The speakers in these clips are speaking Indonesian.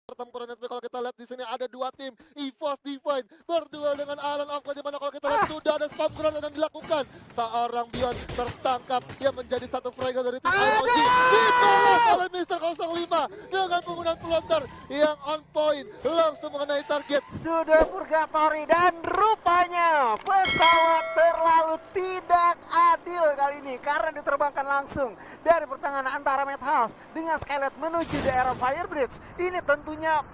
pertempuran itu. Kalau kita lihat di sini ada dua tim, EVOS Divine berduel dengan Island of God, di mana kalau kita lihat sudah ada spam granat yang dilakukan. Seorang Bion tertangkap yang menjadi satu fragile dari tim IOG, dibalas oleh Mr. 05 dengan penggunaan pelontar yang on point langsung mengenai target. Sudah purgatory dan rupanya pesawat terlalu tidak adil kali ini karena diterbangkan langsung dari pertengahan antara Madhouse dengan Skylet menuju daerah Firebridge. Ini tentunya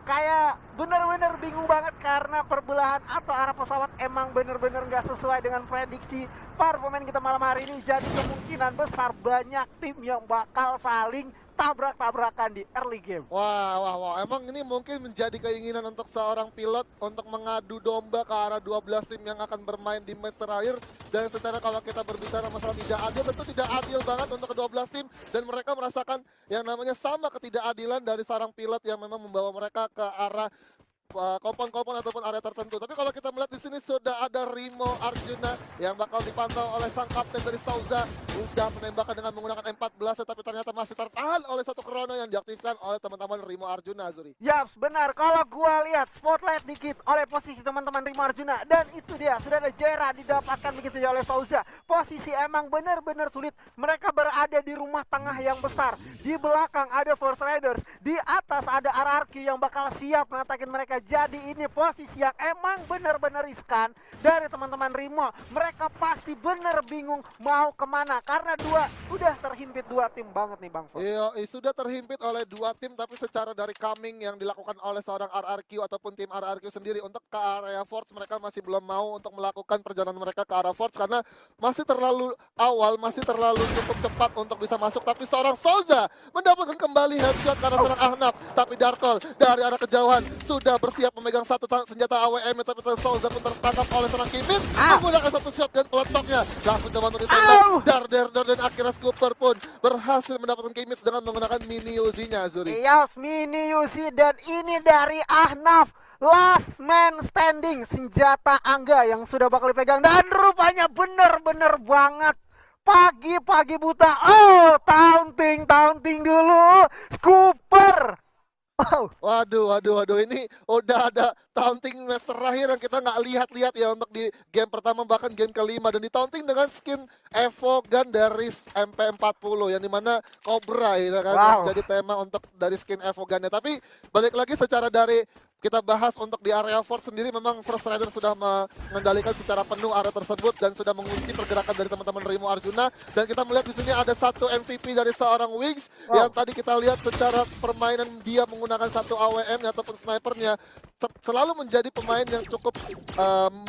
kayak bener-bener bingung banget karena perbelahan atau arah pesawat emang bener-bener nggak sesuai dengan prediksi para pemain kita malam hari ini. Jadi kemungkinan besar banyak tim yang bakal saling tabrak-tabrakan di early game. Wah, emang ini mungkin menjadi keinginan untuk seorang pilot untuk mengadu domba ke arah 12 tim yang akan bermain di match terakhir. Dan secara kalau kita berbicara masalah tidak adil, tentu tidak adil banget untuk ke-12 tim. Dan mereka merasakan yang namanya sama ketidakadilan dari seorang pilot yang memang membawa mereka ke arah kompon-kompon ataupun area tertentu. Tapi kalau kita melihat di sini sudah ada Rimo Arjuna yang bakal dipantau oleh sang kapten dari Sauza. Sudah menembakkan dengan menggunakan M14, tapi ternyata masih tertahan oleh satu krono yang diaktifkan oleh teman-teman Rimo Arjuna, Zuri. Yaps, benar. Kalau gua lihat spotlight dikit oleh posisi teman-teman Rimo Arjuna, dan itu dia sudah ada Jera didapatkan begitu ya oleh Sauza. Posisi emang benar-benar sulit. Mereka berada di rumah tengah yang besar. Di belakang ada Force Riders, di atas ada RRQ yang bakal siap menatakin mereka. Jadi ini posisi yang emang benar-benar riskan dari teman-teman Rimo. Mereka pasti bener bingung mau kemana karena udah terhimpit dua tim banget nih Bang Ford. Iya, sudah terhimpit oleh dua tim, tapi secara dari coming yang dilakukan oleh seorang RRQ ataupun tim RRQ sendiri untuk ke area Force, mereka masih belum mau untuk melakukan perjalanan mereka ke arah Force karena masih terlalu awal, masih terlalu cukup cepat untuk bisa masuk. Tapi seorang Souza mendapatkan kembali headshot karena serang Ahnaf, tapi Darkol dari arah kejauhan sudah bersiap memegang satu senjata AWM, tapi Souza pun tertangkap oleh serang Kimin menggunakan satu shotgun pelotoknya langsung coba untuk ditembak. Dan akhirnya Scooper pun berhasil mendapatkan Kimin dengan menggunakan mini Uzi-nya, Zuri. Yes, mini Uzi, dan ini dari Ahnaf. Last man standing, senjata Angga yang sudah bakal dipegang dan rupanya bener-bener banget. Pagi-pagi buta. Oh, taunting dulu. Scooper. Oh. Waduh, ini udah ada taunting match terakhir yang kita nggak lihat-lihat ya untuk di game pertama bahkan game kelima, dan di taunting dengan skin Evo Gun dari MP40 yang dimana Cobra ya kan, jadi tema untuk dari skin Evo Gunnya. Tapi balik lagi secara dari kita bahas untuk di area Force sendiri, memang First Rider sudah mengendalikan secara penuh area tersebut dan sudah mengunci pergerakan dari teman-teman Rimo Arjuna. Dan kita melihat di sini ada satu MVP dari seorang Wings yang tadi kita lihat secara permainan dia menggunakan satu AWM ataupun snipernya selalu menjadi pemain yang cukup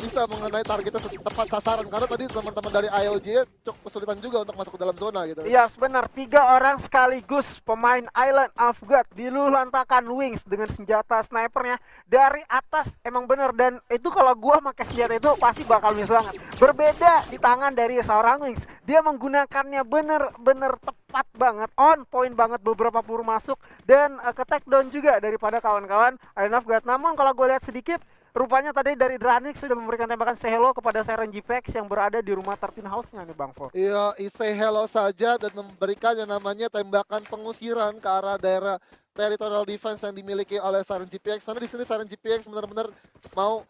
bisa mengenai targetnya tepat sasaran, karena tadi teman-teman dari IOG cukup kesulitan juga untuk masuk ke dalam zona gitu. Iya, benar, 3 orang sekaligus pemain Island of God diluluhlantakan Wings dengan senjata snipernya dari atas. Emang bener, dan itu kalau gua pakai senjata itu pasti bakal miss banget. Berbeda di tangan dari seorang Wings, dia menggunakannya bener-bener tepat banget, on point banget, beberapa peluru masuk dan ke take down juga daripada kawan-kawan Island of God. Namun kalau gue lihat sedikit, rupanya tadi dari Dranix sudah memberikan tembakan say hello kepada Siren GPX yang berada di rumah 13 House-nya nih Bang Ford. Iya, say hello saja dan memberikan yang namanya tembakan pengusiran ke arah daerah territorial defense yang dimiliki oleh Siren GPX. Karena di sini Siren GPX benar-benar mau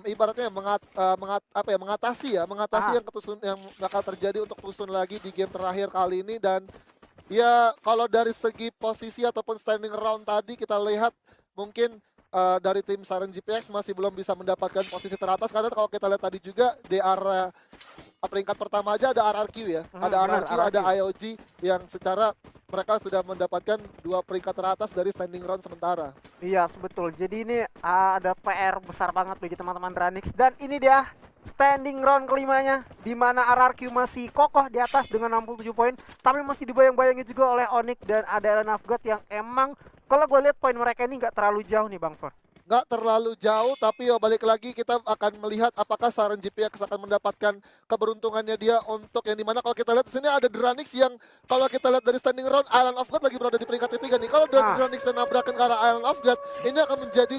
ibaratnya mengatasi yang ketusun yang bakal terjadi untuk tusun lagi di game terakhir kali ini. Dan ya kalau dari segi posisi ataupun standing round tadi kita lihat mungkin dari tim Siren GPX masih belum bisa mendapatkan posisi teratas, karena kalau kita lihat tadi juga di area peringkat pertama aja ada RRQ ya, ada RRQ, ada IOG yang secara mereka sudah mendapatkan 2 peringkat teratas dari standing round sementara. Iya, betul. Jadi ini ada PR besar banget bagi teman-teman Dranix, dan ini dia standing round kelimanya, di mana RRQ masih kokoh di atas dengan 67 poin, tapi masih dibayang-bayangi juga oleh Onyx dan ada Island of God yang emang kalau gue lihat poin mereka ini nggak terlalu jauh nih Bang Ford. Nggak terlalu jauh, tapi ya balik lagi kita akan melihat apakah Siren GPX akan mendapatkan keberuntungannya dia untuk yang dimana kalau kita lihat di sini ada Dranix yang kalau kita lihat dari standing round Island of God lagi berada di peringkat ketiga nih. Kalau Dranix dan nabrakan ke arah Island of God, ini akan menjadi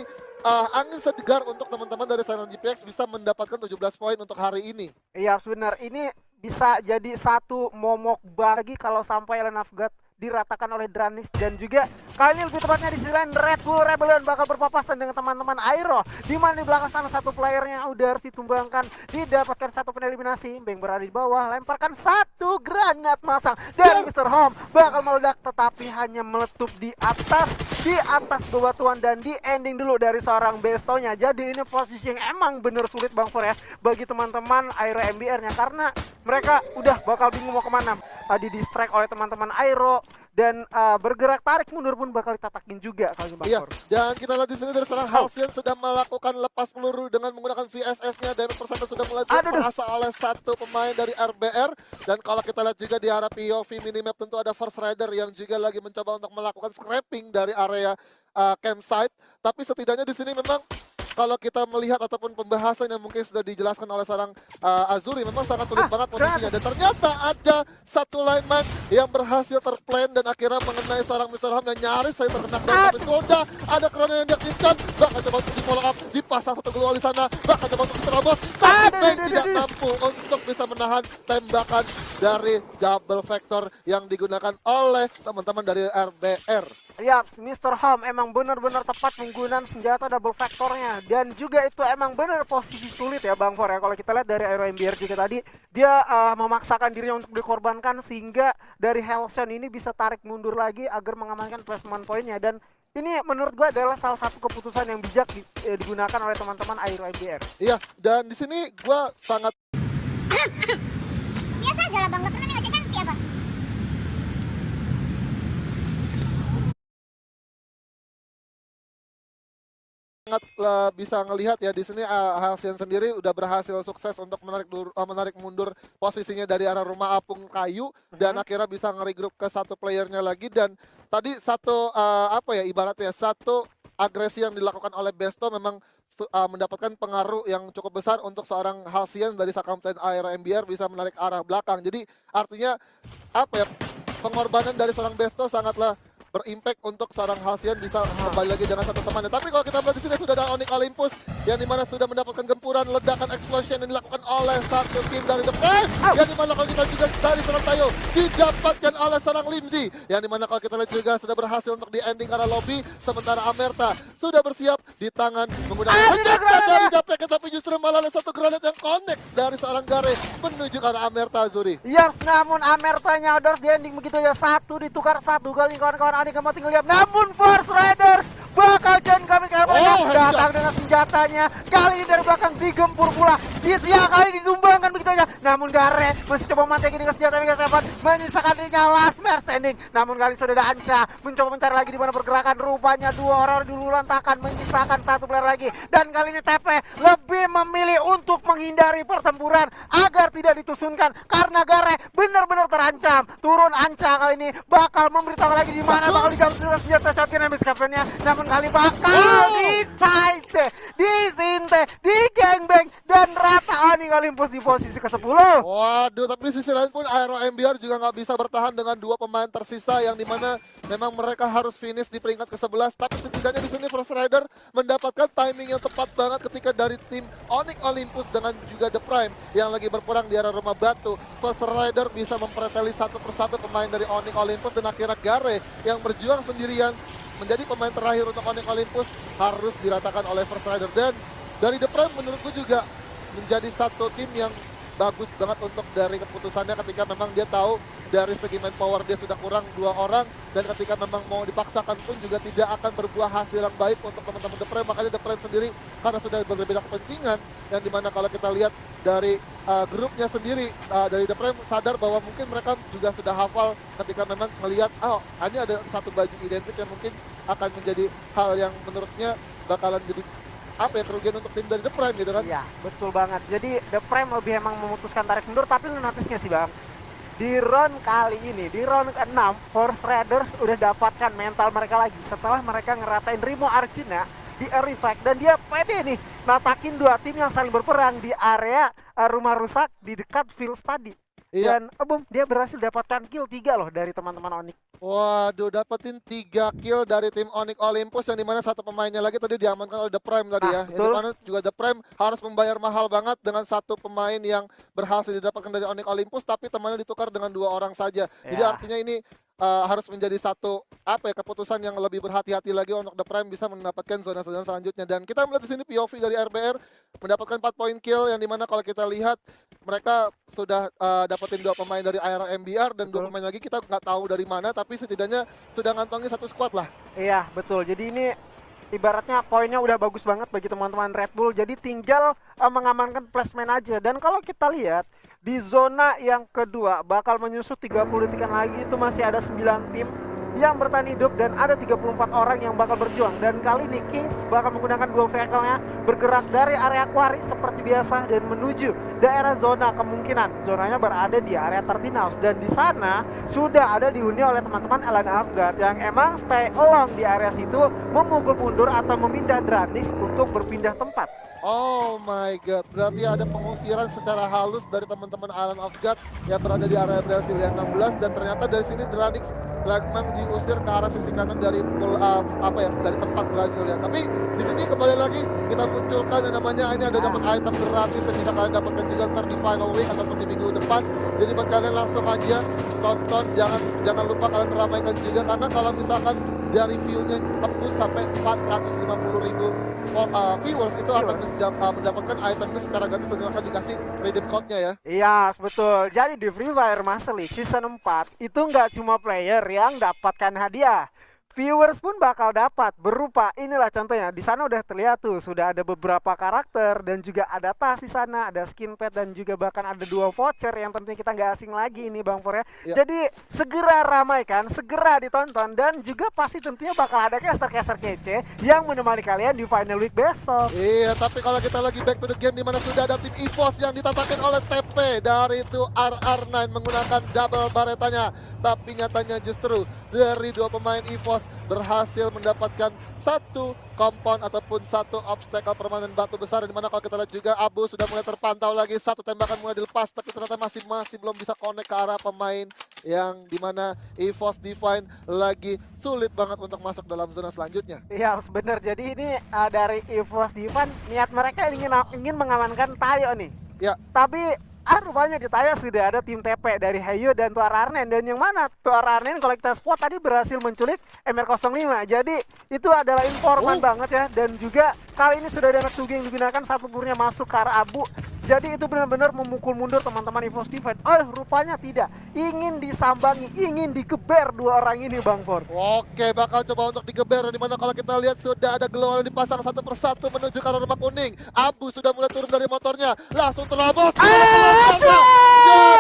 angin segar untuk teman-teman dari Siren GPX bisa mendapatkan 17 poin untuk hari ini. Iya benar, ini bisa jadi satu momok bagi kalau sampai Island of God diratakan oleh Dranis dan juga kali ini lebih tepatnya di sisi lain Red Bull Rebellion bakal berpapasan dengan teman-teman Airo, di mana di belakang sana satu playernya udah harus ditumbangkan, didapatkan satu eliminasi. Beng berada di bawah, lemparkan satu granat masang dari Mr. Home bakal meledak tetapi hanya meletup di atas bebatuan dan di ending dulu dari seorang Bestonya. Jadi ini posisi yang emang bener sulit Bang For ya bagi teman-teman Airo MBR-nya, karena mereka udah bakal bingung mau kemana. Tadi distract oleh teman-teman Airo dan bergerak tarik mundur pun bakal ditatakin juga kali ini Bang Iya, For. dan kita lihat di sini dari seorang Halcyon sudah melakukan lepas peluru dengan menggunakan VSS-nya. Damage per satu sudah mulai terasa oleh satu pemain dari RBR. Dan kalau kita lihat juga di arah POV minimap tentu ada First Rider yang juga lagi mencoba untuk melakukan scrapping dari area campsite. Tapi setidaknya di sini memang kalau kita melihat ataupun pembahasan yang mungkin sudah dijelaskan oleh seorang Azuri, memang sangat sulit banget posisinya. Dan ternyata ada satu lineman yang berhasil terplan dan akhirnya mengenai seorang Mr. Ham yang nyaris saya terkena down. Tapi sudah ada kerana yang diaktifkan, bahkan coba untuk di follow up, dipasang satu gol di sana, bahkan coba untuk terobos. Tapi Bang tidak mampu untuk bisa menahan tembakan dari double vector yang digunakan oleh teman-teman dari RBR. Ya, Mr. Home emang benar-benar tepat menggunakan senjata double vectornya dan juga itu emang benar posisi sulit ya Bang For ya. Kalau kita lihat dari Aero MBR juga tadi dia memaksakan dirinya untuk dikorbankan sehingga dari Halcyon ini bisa tarik mundur lagi agar mengamankan placement poinnya, dan ini menurut gua adalah salah satu keputusan yang bijak digunakan oleh teman-teman Aero MBR. Iya, dan di sini gua sangat biasa aja lah Bang, gak pernah ngajak cantik apa? bisa ngelihat ya di sini Halcyon sendiri udah berhasil sukses untuk menarik mundur posisinya dari arah rumah apung kayu dan akhirnya bisa nge-regroup ke satu playernya lagi. Dan tadi satu ibaratnya satu agresi yang dilakukan oleh Besto memang mendapatkan pengaruh yang cukup besar untuk seorang Halcyon dari Sakamten Aero MBR bisa menarik arah belakang. Jadi artinya pengorbanan dari seorang Besto sangatlah berimpact untuk seorang Halcyon bisa kembali lagi dengan satu temannya. Tapi kalau kita melihat di sini sudah ada Onyx Olympus yang dimana sudah mendapatkan gempuran ledakan explosion yang dilakukan oleh satu tim dari The Prime, yang dimana kalau kita juga dari seorang Tayo didapatkan oleh seorang Limzi, yang dimana kalau kita lihat juga sudah berhasil untuk di ending arah lobby, sementara Amerta sudah bersiap di tangan menggunakan senjata dari Japek, tapi justru malah ada satu granat yang connect dari seorang Gare menuju ke arah Amerta. Zuri. Yes, namun Amertanya udah di ending begitu ya, satu ditukar satu kali kawan-kawan. Adik mau tinggal lihat, namun Force Riders bakal kami datang dengan senjatanya. Kali ini dari belakang digempur pula. Jizya kali ini ditumbangkan begitu aja. Namun Gare masih coba memantai dengan senjata Mega 7, menyisakan dirinya last man standing. Namun kali ini sudah ada Anca mencoba mencari lagi di mana pergerakan. Rupanya dua orang dulu lantakan menyisakan satu player lagi. Dan kali ini TP lebih memilih untuk menghindari pertempuran agar tidak ditusunkan karena Gare benar-benar terancam. Turun Anca kali ini bakal memberitahu lagi di mana bakal digabung dengan senjata shotgun yang kaptennya. Namun kali bakal ditaite, disinte, di gangbang dan rata Onyx Olympus di posisi ke-10. Waduh, tapi di sisi lain pun Aero MBR juga nggak bisa bertahan dengan dua pemain tersisa yang dimana memang mereka harus finish di peringkat ke-11. Tapi setidaknya di sini First Rider mendapatkan timing yang tepat banget ketika dari tim Onyx Olympus dengan juga The Prime yang lagi berperang di arah rumah batu. First Rider bisa mempreteli satu persatu pemain dari Onyx Olympus dan akhirnya Gare yang berjuang sendirian menjadi pemain terakhir untuk Onyx Olympus harus diratakan oleh First Rider. Dan dari The Prime menurutku juga menjadi satu tim yang bagus banget untuk dari keputusannya ketika memang dia tahu dari segi manpower dia sudah kurang 2 orang dan ketika memang mau dipaksakan pun juga tidak akan berbuah hasil yang baik untuk teman-teman The Prime. Makanya The Prime sendiri karena sudah berbeda kepentingan yang dimana kalau kita lihat dari grupnya sendiri dari The Prime sadar bahwa mungkin mereka juga sudah hafal ketika memang melihat ini ada satu baju identik yang mungkin akan menjadi hal yang menurutnya bakalan jadi kerugian untuk tim dari The Prime gitu kan. Iya, betul banget. Jadi The Prime lebih emang memutuskan tarik mundur, tapi lu notice gak sih Bang? Di round kali ini, di round ke-6, Force Raiders udah dapatkan mental mereka lagi setelah mereka ngeratain Rimo Arjuna di early fight dan dia pede nih natakin dua tim yang saling berperang di area rumah rusak di dekat field tadi. Iya. Dan dia berhasil dapatkan kill 3 loh dari teman-teman Onyx. Waduh, dapetin 3 kill dari tim Onyx Olympus yang dimana satu pemainnya lagi tadi diamankan oleh The Prime tadi ya. Yang dimana juga The Prime harus membayar mahal banget dengan satu pemain yang berhasil didapatkan dari Onyx Olympus tapi temannya ditukar dengan 2 orang saja. Jadi artinya ini harus menjadi satu keputusan yang lebih berhati-hati lagi untuk The Prime bisa mendapatkan zona-zona selanjutnya. Dan kita melihat di sini POV dari RBR mendapatkan 4 poin kill yang dimana kalau kita lihat mereka sudah dapetin 2 pemain dari IRA MBR dan 2 Betul. pemain lagi kita nggak tahu dari mana, tapi setidaknya sudah ngantongi 1 squad lah. Iya, betul. Jadi ini ibaratnya poinnya udah bagus banget bagi teman-teman Red Bull. Jadi tinggal mengamankan placement aja. Dan kalau kita lihat di zona yang kedua bakal menyusut 30 detikan lagi, itu masih ada 9 tim yang bertahan hidup dan ada 34 orang yang bakal berjuang. Dan kali ini Kings bakal menggunakan 2 vehicle-nya bergerak dari area Quarry seperti biasa dan menuju daerah zona. Kemungkinan zonanya berada di area 13 House, dan di sana sudah ada dihuni oleh teman-teman Allied of God yang emang stay along di area situ, memukul mundur atau memindah Dranis untuk berpindah tempat. Oh my god, berarti ada pengusiran secara halus dari teman-teman Island of God yang berada di area Brazil yang 16, dan ternyata dari sini Dranix memang diusir ke arah sisi kanan dari dari tempat Brazil ya. Tapi di sini kembali lagi kita munculkan yang namanya ini ada dapat item gratis yang bisa kalian dapatkan juga ntar di final week ataupun di minggu depan. Jadi buat kalian langsung aja tonton, jangan lupa kalian ramaikan juga, karena kalau misalkan dari view-nya tembus sampai 450.000 viewers itu akan mendapatkan itemnya secara gratis dan akan dikasih redeem code-nya ya. Iya, betul. Jadi di Free Fire Master League Season 4 itu nggak cuma player yang dapatkan hadiah, viewers pun bakal dapat berupa inilah contohnya. Di sana udah terlihat tuh sudah ada beberapa karakter dan juga ada tas di sana, ada skin pet dan juga bahkan ada 2 voucher yang tentunya kita nggak asing lagi ini Bang Por ya. Jadi segera ramaikan, segera ditonton, dan juga pasti tentunya bakal ada caster-caster kece yang menemani kalian di final week besok. Iya, tapi kalau kita lagi back to the game di mana sudah ada tim EVOS yang ditatakan oleh TP dari itu RR9 menggunakan double baretanya. Tapi nyatanya justru dari 2 pemain EVOS berhasil mendapatkan 1 kompon ataupun 1 obstacle permanen batu besar, di mana kalau kita lihat juga Abu sudah mulai terpantau lagi, 1 tembakan mulai dilepas tapi ternyata masih belum bisa connect ke arah pemain yang dimana EVOS Divine lagi sulit banget untuk masuk dalam zona selanjutnya. Iya, bener. Jadi ini dari EVOS Divan niat mereka ingin mengamankan Tayo nih. Ya. Tapi rupanya di Tayo sudah ada tim TP dari Hayu dan Tuar Arnen, dan yang mana Tuar Arnen kalau kita spot tadi berhasil menculik MR05. Jadi itu adalah informan banget ya, dan juga kali ini sudah ada anak Sugi yang digunakan, 1 pelurnya masuk ke arah Abu. Jadi itu benar-benar memukul mundur teman-teman EVOS Divine. Rupanya tidak, ingin disambangi, ingin digeber 2 orang ini Bang For. Oke, bakal coba untuk digeber, dimana kalau kita lihat sudah ada glowal yang dipasang satu persatu menuju ke arah rumah kuning. Abu sudah mulai turun dari motornya, langsung terobos.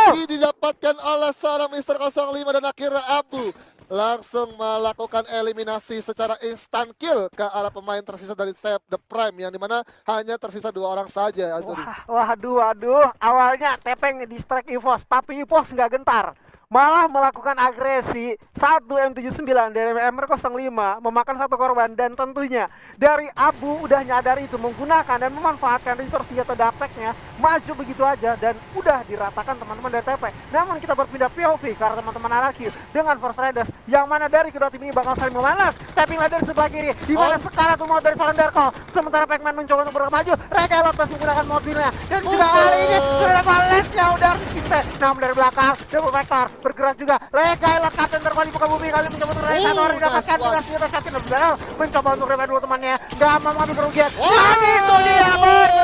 Jadi didapatkan oleh seorang Mr. 05 dan akhirnya Abu langsung melakukan eliminasi secara instan kill ke arah pemain tersisa dari The Prime, yang dimana hanya tersisa 2 orang saja. Waduh, awalnya TP nge-distract EVOS, tapi EVOS nggak gentar, malah melakukan agresi 1 M79 dari MR05, memakan 1 korban. Dan tentunya dari Abu udah nyadar itu, menggunakan dan memanfaatkan resource senjata dapeknya, maju begitu aja dan udah diratakan teman-teman dari TP. Namun kita berpindah POV karena teman-teman RRQ dengan Force Riders, yang mana dari kedua tim ini bakal saling memanas. Tapping dari sebelah kiri, di mana sekarang tuh mau dari seorang Darko, sementara Pacman mencoba untuk bergerak maju. Rekelot masih menggunakan mobilnya, dan juga kali ini sudah balas ya udah disinte. Namun dari belakang double vector bergerak juga. Rekelot Kapten terbalik buka bumi, kali mencoba untuk raih 1 orang didapatkan dengan senjata satu dan benar mencoba untuk revive 2 temannya, gak mau mengambil kerugian. Dan itu dia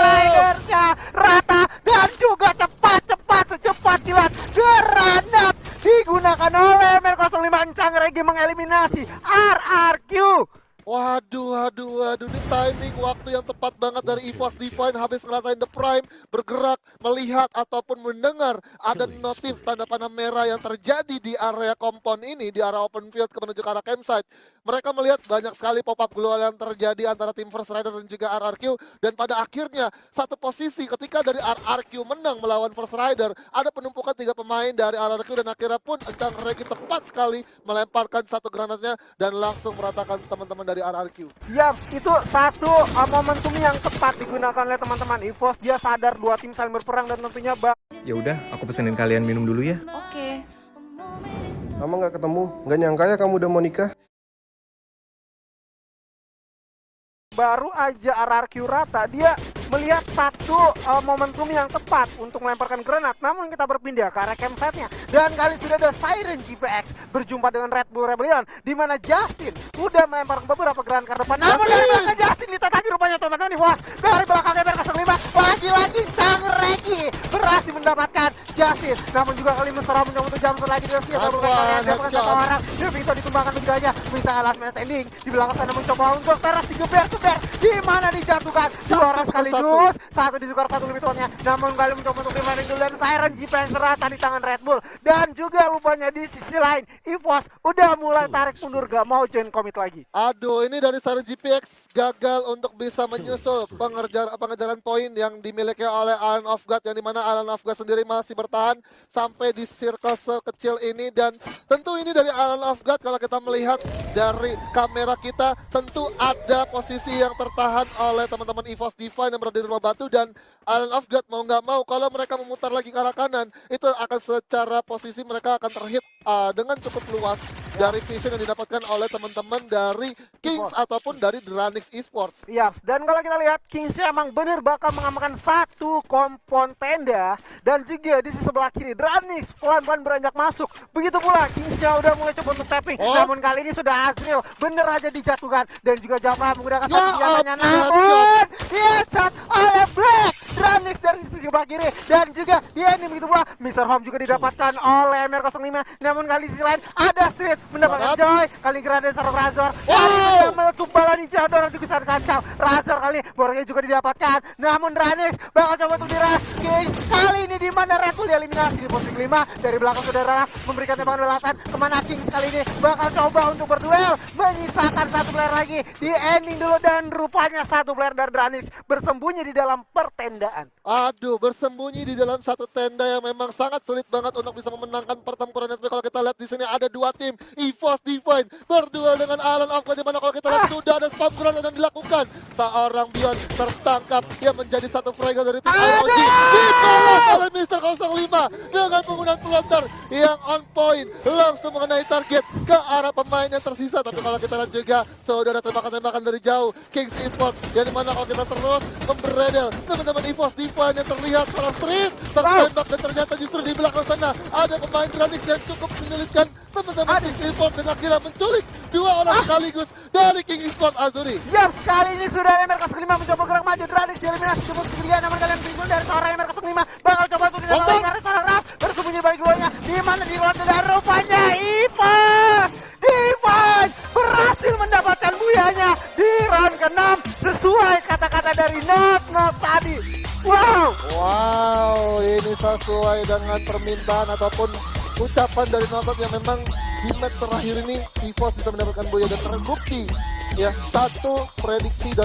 Ridersnya rata dan juga cepat secepat kilat granat digunakan oleh MR05. Encang Regi mengeliminasi RRQ. Waduh, ini timing waktu yang tepat banget dari EVOS Divine habis ngeratain The Prime, bergerak, melihat ataupun mendengar ada notif tanda panah merah yang terjadi di area kompon ini, di area open field menuju ke arah campsite. Mereka melihat banyak sekali pop-up global yang terjadi antara tim First Rider dan juga RRQ, dan pada akhirnya satu posisi ketika dari RRQ menang melawan First Rider, ada penumpukan 3 pemain dari RRQ, dan akhirnya pun Encang Regi tepat sekali melemparkan 1 granatnya dan langsung meratakan teman-teman dari RRQ. Ya, itu satu momentum yang tepat digunakan oleh teman-teman EVOS. Dia sadar 2 tim saling berperang dan tentunya Ya udah, aku pesenin kalian minum dulu ya. Oke. Lama nggak ketemu, nggak nyangka ya kamu udah mau nikah. baru aja RRQ rata, dia melihat satu momentum yang tepat untuk melemparkan granat, namun kita berpindah ke arah campsite-nya. Dan kali sudah ada Siren GPX berjumpa dengan Red Bull Rebellion, di mana Justin udah melempar beberapa granat ke depan. Namun dari belakang Justin ditataji rupanya teman-teman di Bos. Dari belakang MR05 lagi-lagi Chang Reki berhasil mendapatkan Justin. Namun juga kali Mesra mencoba untuk jump lagi dari siapa bukan satu orang. Dia bisa dikembangkan begitanya, bisa last man standing di belakang sana mencoba untuk teras digeber di mana dijatuhkan dua orang sekaligus, satu ditukar satu lebih tuannya. Namun kali mencoba untuk dimainin dulu dan Siren GPX rata di tangan Red Bull. Dan juga lupanya di sisi lain EVOS udah mulai tarik mundur, gak mau join komit lagi. Aduh, ini dari Siren GPX gagal untuk bisa menyusul pengejaran poin yang dimiliki oleh Island of God, yang dimana Island of God sendiri masih bertahan sampai di circle sekecil ini. Dan tentu ini dari Island of God, kalau kita melihat dari kamera kita, tentu ada posisi yang tertahan oleh teman-teman EVOS Divine yang berada di rumah batu. Dan Island of God mau nggak mau, kalau mereka memutar lagi ke arah kanan, itu akan secara posisi mereka akan terhit dengan cukup luas dari vision yang didapatkan oleh teman-teman dari Kings ataupun dari Dranix Esports. Yaps, dan kalau kita lihat Kings emang bener bakal mengamankan satu kompon tenda. Dan juga di sisi sebelah kiri Dranix pelan-pelan beranjak masuk. Begitu pula Kings udah mulai coba untuk tapping. Namun kali ini sudah Azril bener aja dijatuhkan. Dan juga Jamrah menggunakan satu senjatanya. Namun headshot oleh Black Dranix dari sisi sebelah kiri. Dan juga di ending begitu pula Mr. Home juga didapatkan oleh MR05. Namun kali sisi lain ada Street mendapatkan Joy. Kali Grande serang Razor. Kali sudah meletup balon hijau dorong di besar kacau. Razor kali borongnya juga didapatkan. Namun Dranix bakal coba untuk diras. Guys, kali ini di mana Red Bull dieliminasi di posisi kelima. Dari belakang saudara memberikan tembakan belasan kemana Kings kali ini bakal coba untuk berduel. Menyisakan satu player lagi di ending dulu. Dan rupanya satu player dari Dranix bersembunyi di dalam pertendaan. Aduh, bersembunyi di dalam satu tenda yang memang sangat sulit banget untuk bisa memenangkan pertempuran. Kalau kita lihat di sini ada dua tim, EVOS Divine berduel dengan Island of God, di mana kalau kita lihat sudah ada spam granat yang dilakukan. Seorang Bion tertangkap yang menjadi satu fragile dari tim IOG. Dibalas oleh Mr. 05 dengan penggunaan pelontar yang on point, langsung mengenai target ke arah pemain yang tersisa. Tapi kalau kita lihat juga sudah ada tembakan-tembakan dari jauh Kings Esports, yang dimana kalau kita terus memberedel teman-teman EVOS Divine yang terlihat salah Street tertembak. Dan ternyata justru di belakang sana ada pemain Dranix yang cukup menyulitkan teman-teman Kings Esports dan akhirnya menculik dua orang sekaligus dari King Esports Azuri. Yap, kali ini sudah MR05 mencoba gerak maju. Dranix dieliminasi cukup sekalian. Namun kalian bingung dari seorang MR05 bakal coba untuk dilakukan karena seorang Raf bersembunyi balik duanya. Di mana di luar dan rupanya EVOS Divine berhasil mendapatkan buyanya di round ke-6 sesuai kata-kata dari Not tadi. Wow, ini sesuai dengan permintaan ataupun ucapan dari Notot yang memang di match terakhir ini EVOS bisa mendapatkan buaya dan terbukti ya, satu prediksi dari